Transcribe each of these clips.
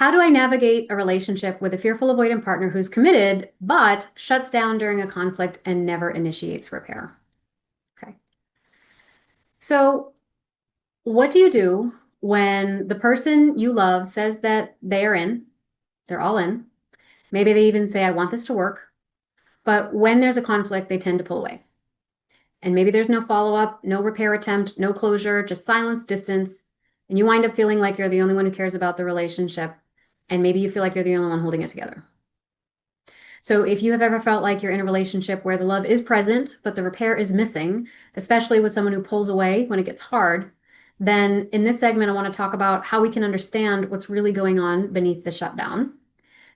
How do I navigate a relationship with a fearful avoidant partner who's committed but shuts down during a conflict and never initiates repair? Okay. So, what do you do when the person you love says that they are in, they're all in? Maybe they even say, I want this to work. But when there's a conflict, they tend to pull away. And maybe there's no follow up, no repair attempt, no closure, just silence, distance. And you wind up feeling like you're the only one who cares about the relationship. And maybe you feel like you're the only one holding it together. So if you have ever felt like you're in a relationship where the love is present, but the repair is missing, especially with someone who pulls away when it gets hard, then in this segment, I want to talk about how we can understand what's really going on beneath the shutdown.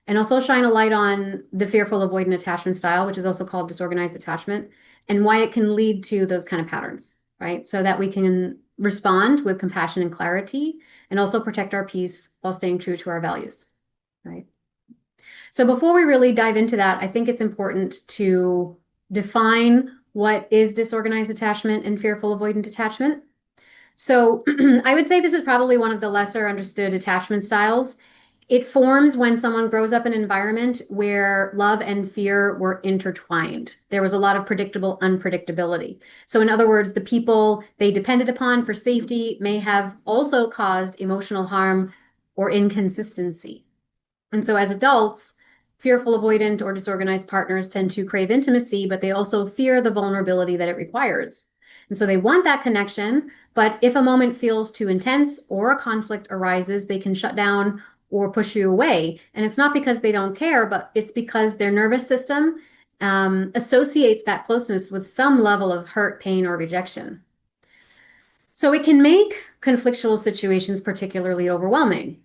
And also shine a light on the fearful avoidant attachment style, which is also called disorganized attachment, and why it can lead to those kind of patterns, right? So that we can respond with compassion and clarity and also protect our peace while staying true to our values, right? So before we really dive into that, I think it's important to define what is disorganized attachment and fearful avoidant attachment. So I would say this is probably one of the lesser understood attachment styles. It forms when someone grows up in an environment where love and fear were intertwined. There was a lot of predictable unpredictability. So in other words, the people they depended upon for safety may have also caused emotional harm or inconsistency. And so as adults, fearful avoidant or disorganized partners tend to crave intimacy, but they also fear the vulnerability that it requires. And so they want that connection, but if a moment feels too intense or a conflict arises, they can shut down or push you away. And it's not because they don't care, but it's because their nervous system associates that closeness with some level of hurt, pain, or rejection. So it can make conflictual situations particularly overwhelming.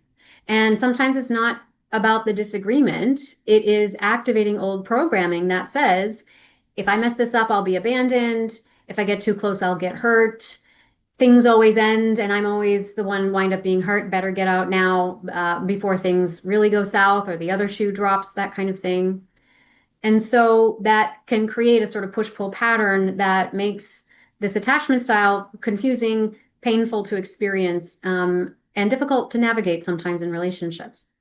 And sometimes it's not about the disagreement, it is activating old programming that says, if I mess this up, I'll be abandoned. If I get too close, I'll get hurt. Things always end, and I'm always the one wind up being hurt. Better get out now before things really go south or the other shoe drops, that kind of thing. And so that can create a sort of push-pull pattern that makes this attachment style confusing, painful to experience, and difficult to navigate sometimes in relationships.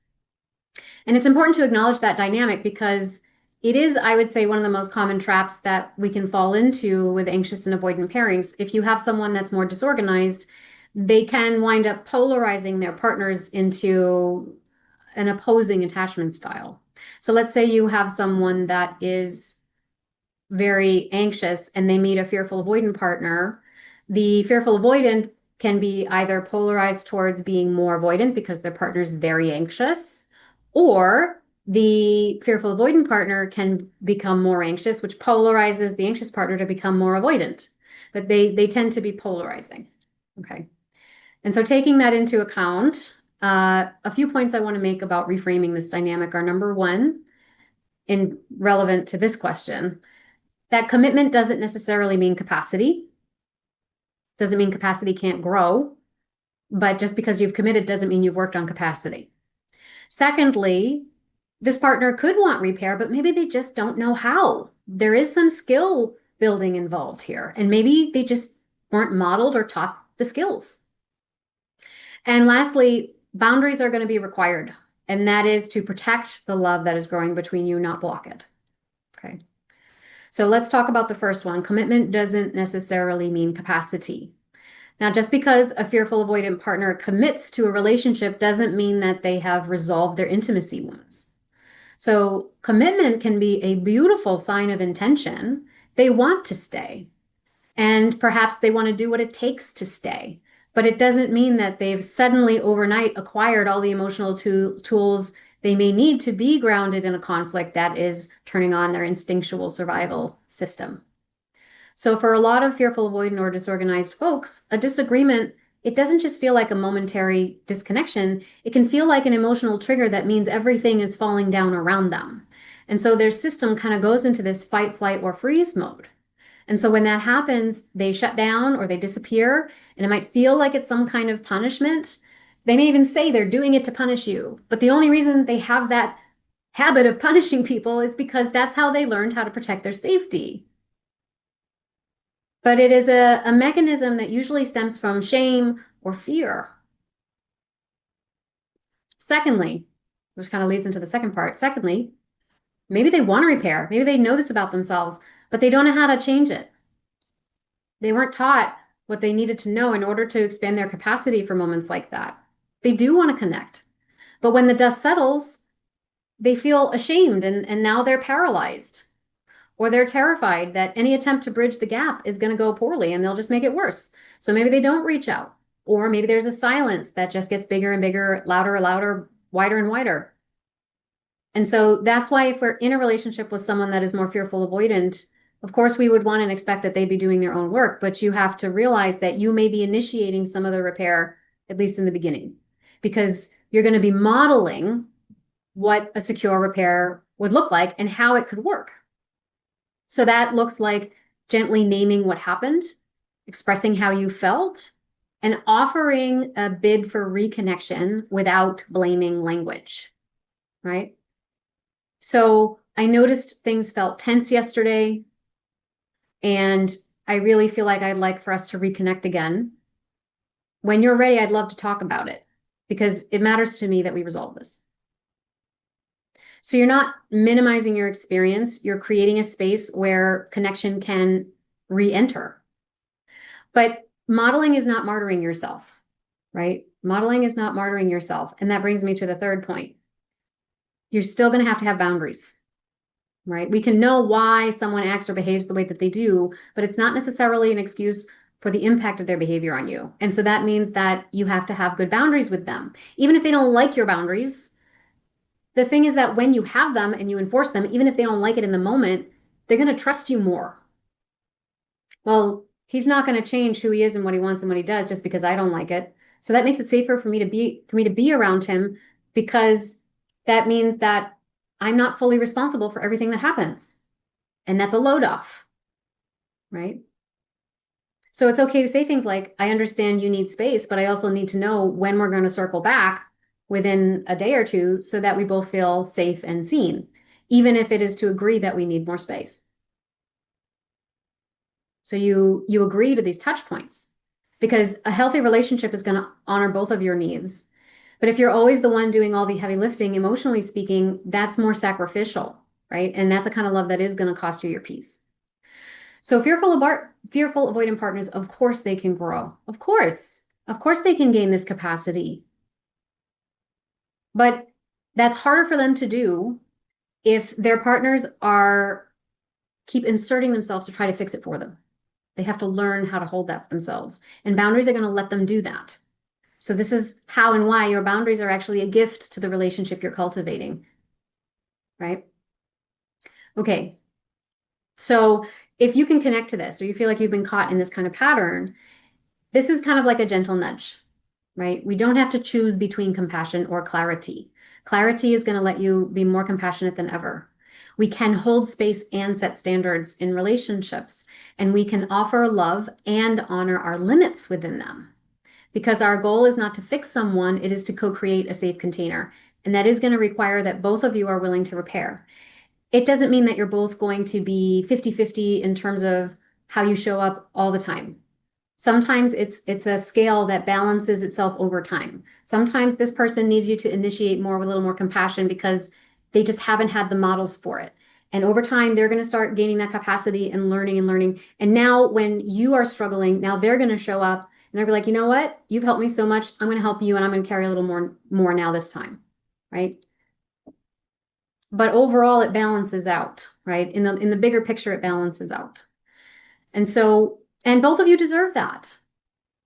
And it's important to acknowledge that dynamic because it is, I would say, one of the most common traps that we can fall into with anxious and avoidant pairings. If you have someone that's more disorganized, they can wind up polarizing their partners into an opposing attachment style. So let's say you have someone that is very anxious and they meet a fearful avoidant partner. The fearful avoidant can be either polarized towards being more avoidant because their partner is very anxious, or the fearful avoidant partner can become more anxious, which polarizes the anxious partner to become more avoidant. But they tend to be polarizing. Okay. And so taking that into account, a few points I want to make about reframing this dynamic are number one, and relevant to this question, that commitment doesn't necessarily mean capacity. Doesn't mean capacity can't grow, but just because you've committed doesn't mean you've worked on capacity. Secondly, this partner could want repair, but maybe they just don't know how. There is some skill building involved here, and maybe they just weren't modeled or taught the skills. And lastly, boundaries are going to be required, and that is to protect the love that is growing between you, not block it. Okay. So let's talk about the first one. Commitment doesn't necessarily mean capacity. Now, just because a fearful avoidant partner commits to a relationship doesn't mean that they have resolved their intimacy wounds. So commitment can be a beautiful sign of intention. They want to stay, and perhaps they want to do what it takes to stay. But it doesn't mean that they've suddenly overnight acquired all the emotional tools they may need to be grounded in a conflict that is turning on their instinctual survival system. So for a lot of fearful, avoidant, or disorganized folks, a disagreement, it doesn't just feel like a momentary disconnection. It can feel like an emotional trigger that means everything is falling down around them. And so their system kind of goes into this fight, flight, or freeze mode. And so when that happens, they shut down or they disappear, and it might feel like it's some kind of punishment. They may even say they're doing it to punish you, but the only reason they have that habit of punishing people is because that's how they learned how to protect their safety. But it is a mechanism that usually stems from shame or fear. Secondly, which kind of leads into the second part. Secondly, maybe they want to repair. Maybe they know this about themselves, but they don't know how to change it. They weren't taught what they needed to know in order to expand their capacity for moments like that. They do want to connect, but when the dust settles, they feel ashamed and now they're paralyzed, or they're terrified that any attempt to bridge the gap is going to go poorly and they'll just make it worse. So maybe they don't reach out, or maybe there's a silence that just gets bigger and bigger, louder and louder, wider and wider. And so that's why if we're in a relationship with someone that is more fearful avoidant, of course, we would want and expect that they'd be doing their own work, but you have to realize that you may be initiating some of the repair, at least in the beginning, because you're going to be modeling what a secure repair would look like and how it could work. So that looks like gently naming what happened, expressing how you felt, and offering a bid for reconnection without blaming language, right? So I noticed things felt tense yesterday, and I really feel like I'd like for us to reconnect again. When you're ready, I'd love to talk about it because it matters to me that we resolve this. So you're not minimizing your experience, you're creating a space where connection can re-enter. But modeling is not martyring yourself, right? Modeling is not martyring yourself. And that brings me to the third point. You're still going to have boundaries, right? We can know why someone acts or behaves the way that they do, but it's not necessarily an excuse for the impact of their behavior on you. And so that means that you have to have good boundaries with them. Even if they don't like your boundaries, the thing is that when you have them and you enforce them, even if they don't like it in the moment, they're going to trust you more. Well, he's not going to change who he is and what he wants and what he does just because I don't like it. So that makes it safer for me to be around him, because that means that I'm not fully responsible for everything that happens. And that's a load off, right? So it's okay to say things like, I understand you need space, but I also need to know when we're going to circle back within a day or two so that we both feel safe and seen, even if it is to agree that we need more space. So you agree to these touch points, because a healthy relationship is going to honor both of your needs. But if you're always the one doing all the heavy lifting, emotionally speaking, that's more sacrificial, right? And that's a kind of love that is going to cost you your peace. So fearful avoidant partners, of course they can grow. Of course they can gain this capacity. But that's harder for them to do if their partners keep inserting themselves to try to fix it for them. They have to learn how to hold that for themselves. And boundaries are going to let them do that. So this is how and why your boundaries are actually a gift to the relationship you're cultivating, right? Okay. So if you can connect to this, or you feel like you've been caught in this kind of pattern, this is kind of like a gentle nudge, right? We don't have to choose between compassion or clarity. Clarity is going to let you be more compassionate than ever. We can hold space and set standards in relationships, and we can offer love and honor our limits within them. Because our goal is not to fix someone, it is to co-create a safe container. And that is going to require that both of you are willing to repair. It doesn't mean that you're both going to be 50-50 in terms of how you show up all the time. Sometimes it's a scale that balances itself over time. Sometimes this person needs you to initiate more with a little more compassion because they just haven't had the models for it. And over time, they're going to start gaining that capacity and learning and learning. And now when you are struggling, now they're going to show up and they're like, you know what? You've helped me so much. I'm going to help you, and I'm going to carry a little more now this time, right? But overall, it balances out, right? In the bigger picture, it balances out. And both of you deserve that,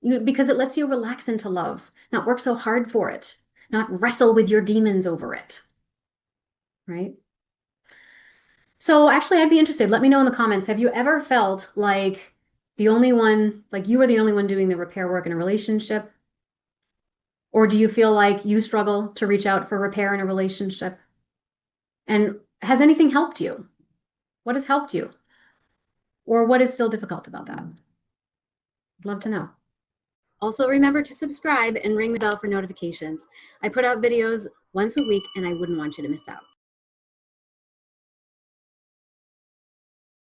because it lets you relax into love, not work so hard for it, not wrestle with your demons over it, right? So actually, I'd be interested. Let me know in the comments. Have you ever felt like you were the only one doing the repair work in a relationship? Or do you feel like you struggle to reach out for repair in a relationship? And has anything helped you? What has helped you? Or what is still difficult about that? I'd love to know. Also, remember to subscribe and ring the bell for notifications. I put out videos once a week, and I wouldn't want you to miss out.